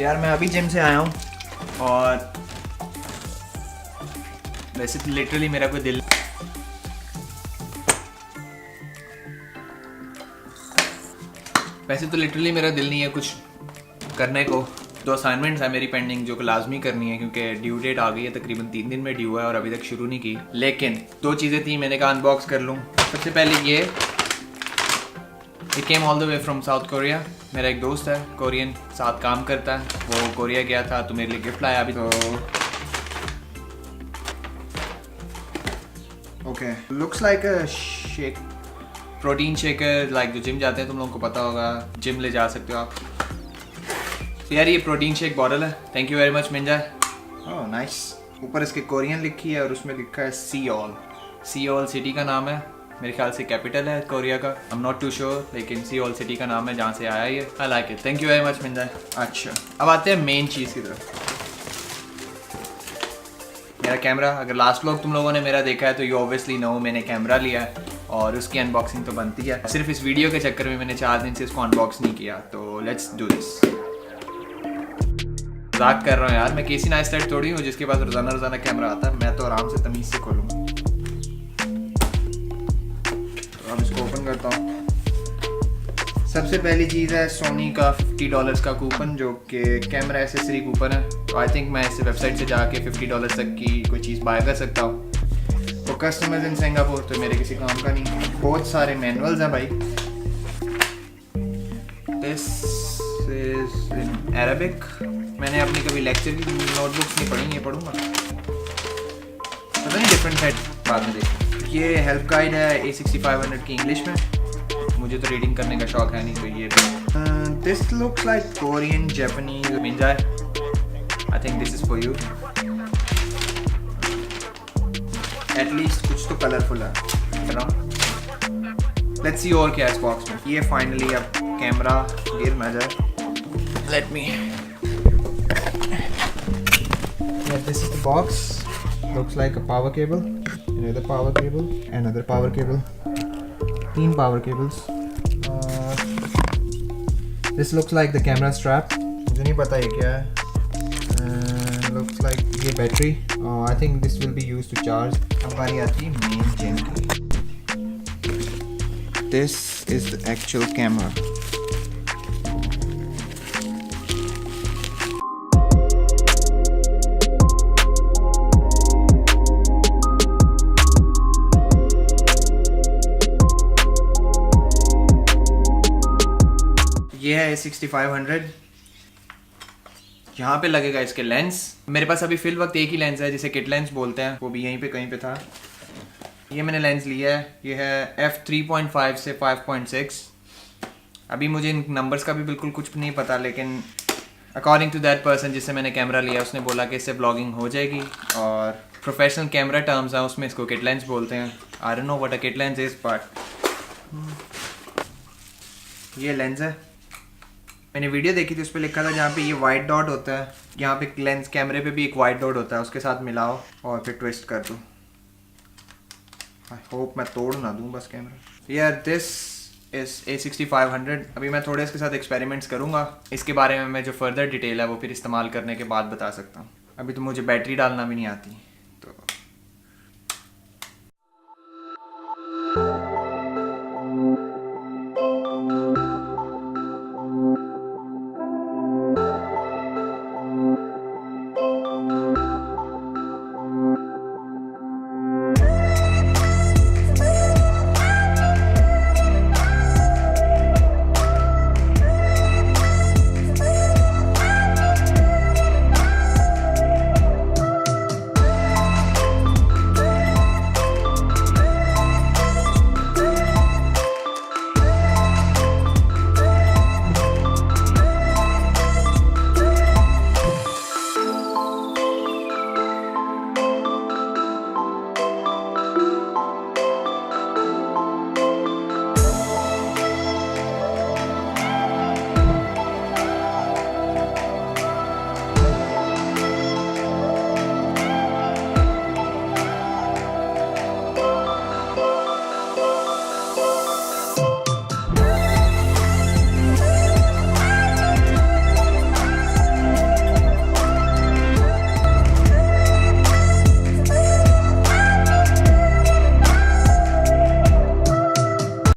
यार मैं अभी जिम से आया हूँ और वैसे तो लिटरली मेरा कोई दिल नहीं है कुछ करने को। 2 असाइनमेंट्स है मेरी पेंडिंग जो कि लाजमी करनी है क्योंकि ड्यू डेट आ गई है, तकरीबन 3 दिन में ड्यू है और अभी तक शुरू नहीं की। लेकिन 2 चीज़ें थी, मैंने कहा अनबॉक्स कर लूँ। सबसे पहले ये came all the way from south Korea. मेरा एक दोस्त है कोरियन, साथ काम करता है, वो कोरिया गया था तो मेरे लिए गिफ्ट लाया अभी। तो ओके, लुक्स लाइक अ शेक, प्रोटीन शेकर। लाइक जो जिम जाते हैं तुम लोगों को पता होगा, जिम ले जा सकते हो आप। तो यार ये प्रोटीन शेक बॉटल है। थैंक यू वेरी मच मिंजा। Oh nice. ऊपर इसके कोरियन लिखी है और उसमें लिखा है सियोल। सियोल सिटी का नाम है, मेरे ख्याल से कैपिटल है कोरिया का। I am not too sure, लेकिन सियोल सिटी का नाम है जहाँ से आया ये। I like it, thank you very much Minja. अच्छा, अब आते हैं मेन चीज़ की तरफ। मेरा कैमरा, अगर लास्ट व्लॉग तुम लोगों ने मेरा देखा है तो यू ऑब्वियसली नो मैंने कैमरा लिया है और उसकी अनबॉक्सिंग तो बनती है। सिर्फ इस वीडियो के चक्कर में मैंने 4 दिन से इसको अनबॉक्स नहीं किया, तो लेट्स डू दिस। मजाक कर रहा हूँ यार, मैं केसी नाइस्टेड थोड़ी हूँ जिसके पास रोजाना कैमरा आता है। मैं तो आराम से तमीज से खोलूँगा। तो अब इसको ओपन करता हूँ। सबसे पहली चीज़ है सोनी का $50 का कूपन, जो कि कैमरा एसेसरी कूपन है। तो आई थिंक मैं इस वेबसाइट से जाके $50 तक की कोई चीज़ बाय कर सकता हूँ। तो कस्टमर्स इन सिंगापुर तो मेरे किसी काम का नहीं। बहुत सारे मैनुअल्स हैं भाई। This is in Arabic. मैंने अपनी कभी लेक्चर की नोटबुक्स नहीं पढ़ी, ये पढ़ूंगा। पता नहीं, डिफरेंट साइड बाद में देखो। ये हेल्प गाइड है A6500 की इंग्लिश में। मुझे तो रीडिंग करने का शौक है नहीं, तो ये this looks like Korean Japanese. मिंजा, I think this is for you. At least कुछ तो कलरफुल है। लेट्स सी और क्या है इस बॉक्स में। ये फाइनली अब कैमरा गिर ना जाए। Let me, this is the box. Looks like a power cable, another power cable, another power cable, 3 power cables. This looks like the camera strap. मुझे नहीं पता ये क्या है। Looks like ये battery. I think this will be used to charge. अब बारी आती है मेन जिम की। This is the actual camera. ये है A6500। यहाँ पे लगेगा इसके लेंस। मेरे पास अभी फिल वक्त एक ही लेंस है जिसे किट लेंस बोलते हैं, वो भी यहीं पे कहीं पे था। ये मैंने लेंस लिया है, ये है f3.5 से 5.6। अभी मुझे इन नंबर्स का भी बिल्कुल कुछ नहीं पता, लेकिन अकॉर्डिंग टू दैट पर्सन जिससे मैंने कैमरा लिया उसने बोला कि इससे ब्लॉगिंग हो जाएगी। और प्रोफेशनल कैमरा टर्म्स हैं उसमें इसको किट लेंस बोलते हैं। I don't know what a kit lens is, but ये लेंस है। मैंने वीडियो देखी थी, उस पर लिखा था जहाँ पे ये वाइट डॉट होता है, यहाँ पे लेंस कैमरे पे भी एक वाइट डॉट होता है, उसके साथ मिलाओ और फिर ट्विस्ट कर दो। आई होप मैं तोड़ ना दूँ बस कैमरा। यार दिस इज A6500। अभी मैं थोड़े इसके साथ एक्सपेरिमेंट्स करूँगा। इसके बारे में मैं जो फर्दर डिटेल है वो फिर इस्तेमाल करने के बाद बता सकता हूँ। अभी तो मुझे बैटरी डालना भी नहीं आती।